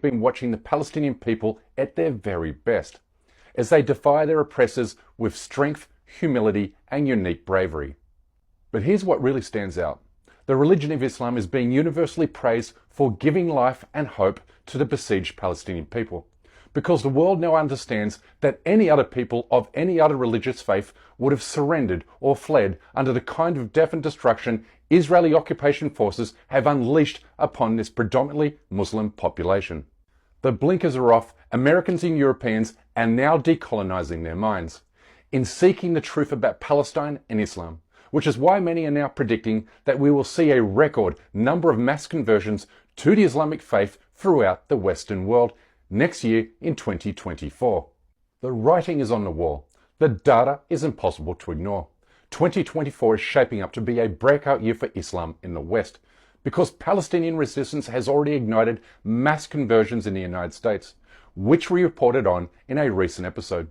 been watching the Palestinian people at their very best, as they defy their oppressors with strength, humility, and unique bravery. But here's what really stands out. The religion of Islam is being universally praised for giving life and hope to the besieged Palestinian people, because the world now understands that any other people of any other religious faith would have surrendered or fled under the kind of death and destruction Israeli occupation forces have unleashed upon this predominantly Muslim population. The blinkers are off. Americans and Europeans are now decolonizing their minds in seeking the truth about Palestine and Islam, which is why many are now predicting that we will see a record number of mass conversions to the Islamic faith throughout the Western world next year in 2024. The writing is on the wall. The data is impossible to ignore. 2024 is shaping up to be a breakout year for Islam in the West, because Palestinian resistance has already ignited mass conversions in the United States, which we reported on in a recent episode.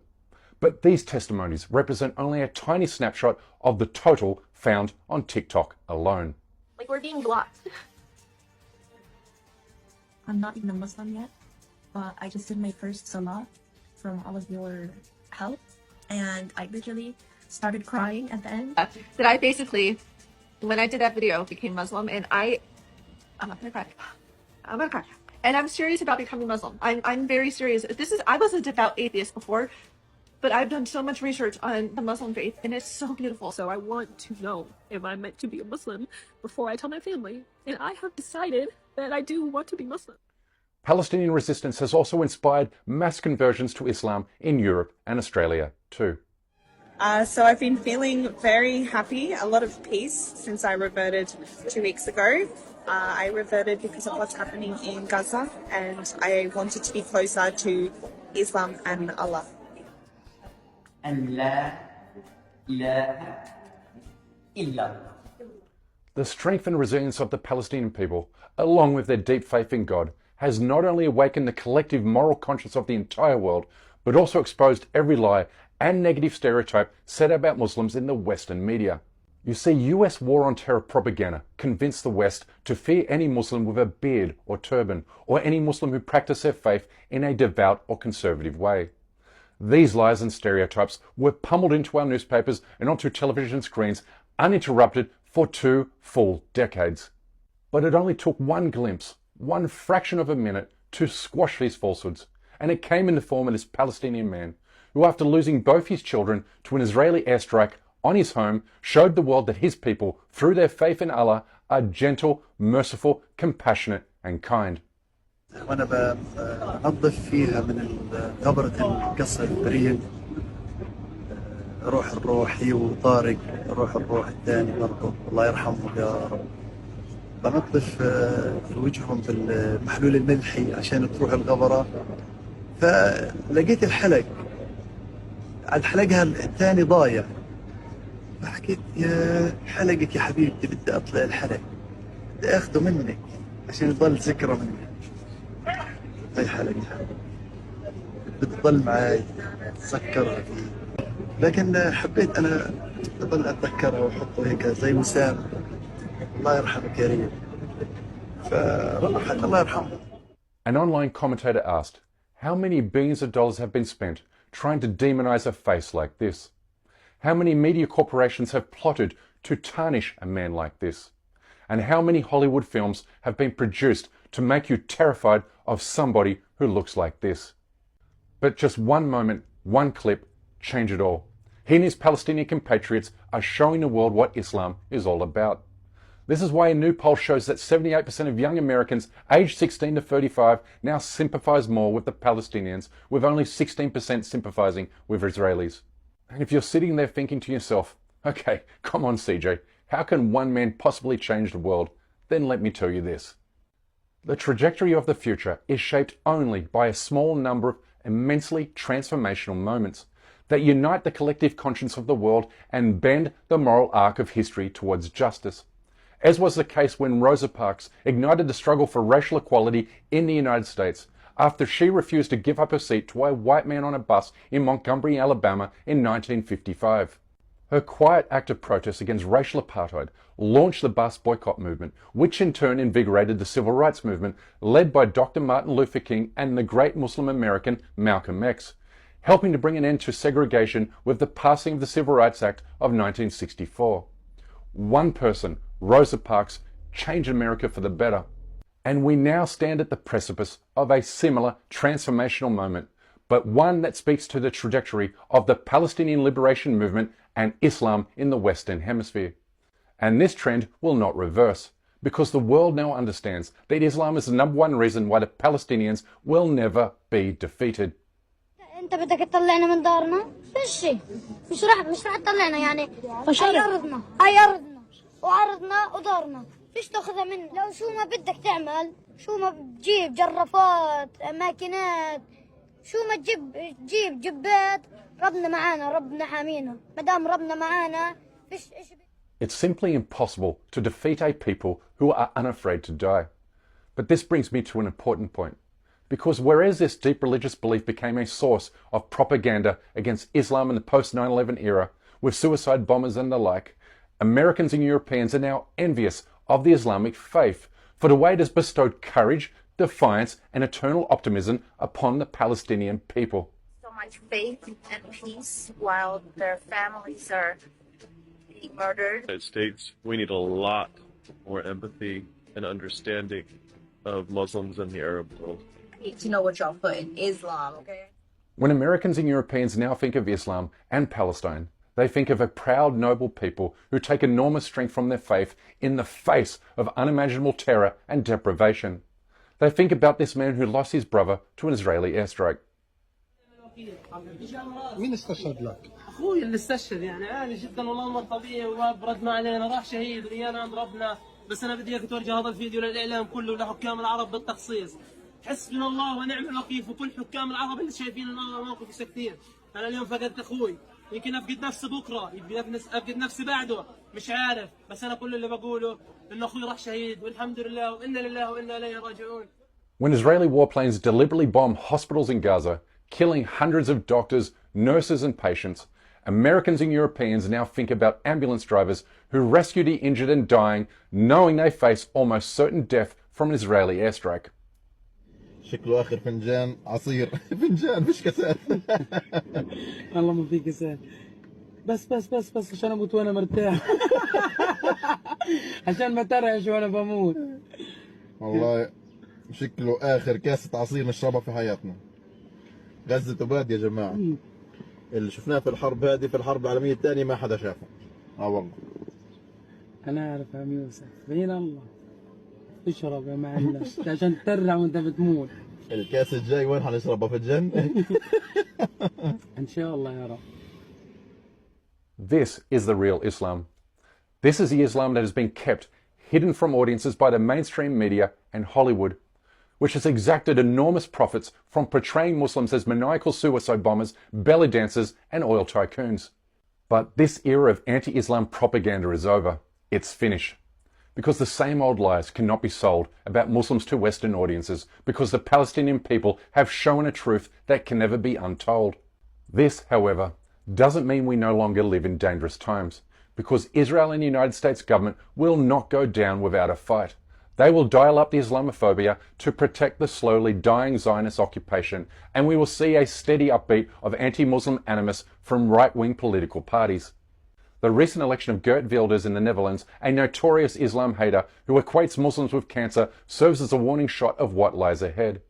But these testimonies represent only a tiny snapshot of the total found on TikTok alone. Like, we're being blocked. I'm not even a Muslim yet, but I just did my first salah from all of your help, and I literally started crying at the end. That I basically, when I did that video, became Muslim, and I'm gonna cry. I'm gonna cry. And I'm serious about becoming Muslim. I'm very serious. I was a devout atheist before, but I've done so much research on the Muslim faith, and it's so beautiful. So I want to know if I'm meant to be a Muslim before I tell my family. And I have decided that I do want to be Muslim. Palestinian resistance has also inspired mass conversions to Islam in Europe and Australia too. So I've been feeling very happy, a lot of peace since I reverted 2 weeks ago. I reverted because of what's happening in Gaza, and I wanted to be closer to Islam and Allah. The strength and resilience of the Palestinian people, along with their deep faith in God, has not only awakened the collective moral conscience of the entire world, but also exposed every lie and negative stereotype said about Muslims in the Western media. You see, US war on terror propaganda convinced the West to fear any Muslim with a beard or turban, or any Muslim who practiced their faith in a devout or conservative way. These lies and stereotypes were pummeled into our newspapers and onto television screens uninterrupted for 2 full decades. But it only took one glimpse, one fraction of a minute, to squash these falsehoods, and it came in the form of this Palestinian man who, after losing both his children to an Israeli airstrike on his home, showed the world that his people, through their faith in Allah, are gentle, merciful, compassionate and kind. وأنا بنظف فيها من غبرة القصر البريد روح هي وطارق روح الثاني برضه الله يرحمه يا رب. بنظف في وجههم بالمحلول الملحي عشان تروح الغبرة، فلقيت الحلق عاد حلقها الثاني ضايع، فحكيت يا حلقك يا حبيبتي بدي اطلع الحلق، بدي اخذه منك عشان يضل ذكرى مني. هاي حلقي بتضل معي اتذكرها فيه، لكن حبيت انا اضل اتذكرها واحطه هيك زي وسام الله يرحمك يا ريت، فراح الله يرحمه. An online commentator asked, how many billions of dollars have been spent trying to demonize a face like this? How many media corporations have plotted to tarnish a man like this? And how many Hollywood films have been produced to make you terrified of somebody who looks like this? But just one moment, one clip, changed it all. He and his Palestinian compatriots are showing the world what Islam is all about. This is why a new poll shows that 78% of young Americans aged 16 to 35 now sympathize more with the Palestinians, with only 16% sympathizing with Israelis. And if you're sitting there thinking to yourself, okay, come on CJ, how can one man possibly change the world? Then let me tell you this. The trajectory of the future is shaped only by a small number of immensely transformational moments that unite the collective conscience of the world and bend the moral arc of history towards justice, as was the case when Rosa Parks ignited the struggle for racial equality in the United States after she refused to give up her seat to a white man on a bus in Montgomery, Alabama in 1955. Her quiet act of protest against racial apartheid launched the bus boycott movement, which in turn invigorated the civil rights movement led by Dr. Martin Luther King and the great Muslim American Malcolm X, helping to bring an end to segregation with the passing of the Civil Rights Act of 1964. One person, Rosa Parks, changed America for the better. And we now stand at the precipice of a similar transformational moment, but one that speaks to the trajectory of the Palestinian liberation movement and Islam in the Western Hemisphere. And this trend will not reverse, because the world now understands that Islam is the #1 reason why the Palestinians will never be defeated. انت بدك تطلعنا من دارنا؟ فشي مش راح تطلعنا يعني هاي ارضنا وعرضنا ودارنا فيش تاخذها منا لو شو ما بدك تعمل شو ما بتجيب جرافات ماكينات شو ما تجيب جبات ربنا معانا ربنا حامينا ما دام ربنا معانا فيش إيش. It's simply impossible to defeat a people who are unafraid to die. But this brings me to an important point. Because whereas this deep religious belief became a source of propaganda against Islam in the post-9/11 era, with suicide bombers and the like, Americans and Europeans are now envious of the Islamic faith for the way it has bestowed courage, defiance, and eternal optimism upon the Palestinian people. So much faith and peace while their families are being murdered. United States, we need a lot more empathy and understanding of Muslims in the Arab world. To know what y'all put in Islam, okay? When Americans and Europeans now think of Islam and Palestine, they think of a proud, noble people who take enormous strength from their faith in the face of unimaginable terror and deprivation. They think about this man who lost his brother to an Israeli airstrike. مين استشهد لك؟ اخوي اللي استشهد يعني عادي جدا والله امر طبيعي وبرد ما علينا راح شهيد ويانا عند ربنا بس انا بدي اياك توجه هذا الفيديو للاعلام كله ولحكام العرب بالتخصيص. حسبنا الله ونعم الوكيل وكل حكام العرب اللي شايفين انه موقف ساكتين. انا اليوم فقدت اخوي يمكن افقد نفسي بكره يمكن افقد نفسي بعده مش عارف بس انا كل اللي بقوله انه اخوي راح شهيد والحمد لله وانا لله وانا اليه راجعون. When Israeli warplanes deliberately bomb hospitals in Gaza, killing hundreds of doctors, nurses and patients, Americans and Europeans now think about ambulance drivers who rescue the injured and dying, knowing they face almost certain death from an Israeli airstrike. شكله آخر فنجان عصير فنجان مش كاسات والله ما في كاسات بس عشان اموت وانا مرتاح عشان ما ترعش وانا بموت والله شكله آخر كاسة عصير نشربها في حياتنا. غزة تباد يا جماعة. اللي شفناه في الحرب هذه في الحرب العالمية الثانية ما حدا شافه. والله. أنا أعرف عم يوسف بين الله. اشرب يا معلم عشان تترع وأنت بتموت. الكاس الجاي وين حنشربها في الجنة؟ إن شاء الله يا رب. This is the real Islam. This is the Islam that has been kept hidden from audiences by the mainstream media and Hollywood, which has exacted enormous profits from portraying Muslims as maniacal suicide bombers, belly dancers, and oil tycoons. But this era of anti-Islam propaganda is over. It's finished. Because the same old lies cannot be sold about Muslims to Western audiences, because the Palestinian people have shown a truth that can never be untold. This, however, doesn't mean we no longer live in dangerous times, because Israel and the United States government will not go down without a fight. They will dial up the Islamophobia to protect the slowly dying Zionist occupation, and we will see a steady upbeat of anti-Muslim animus from right-wing political parties. The recent election of Geert Wilders in the Netherlands, a notorious Islam hater who equates Muslims with cancer, serves as a warning shot of what lies ahead.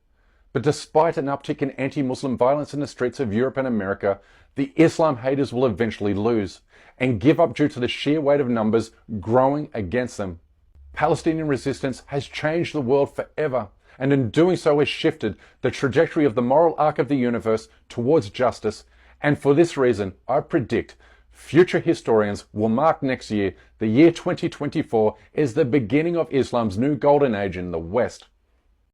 But despite an uptick in anti-Muslim violence in the streets of Europe and America, the Islam haters will eventually lose and give up due to the sheer weight of numbers growing against them. Palestinian resistance has changed the world forever, and in doing so has shifted the trajectory of the moral arc of the universe towards justice, and for this reason I predict future historians will mark next year, the year 2024, as the beginning of Islam's new golden age in the West.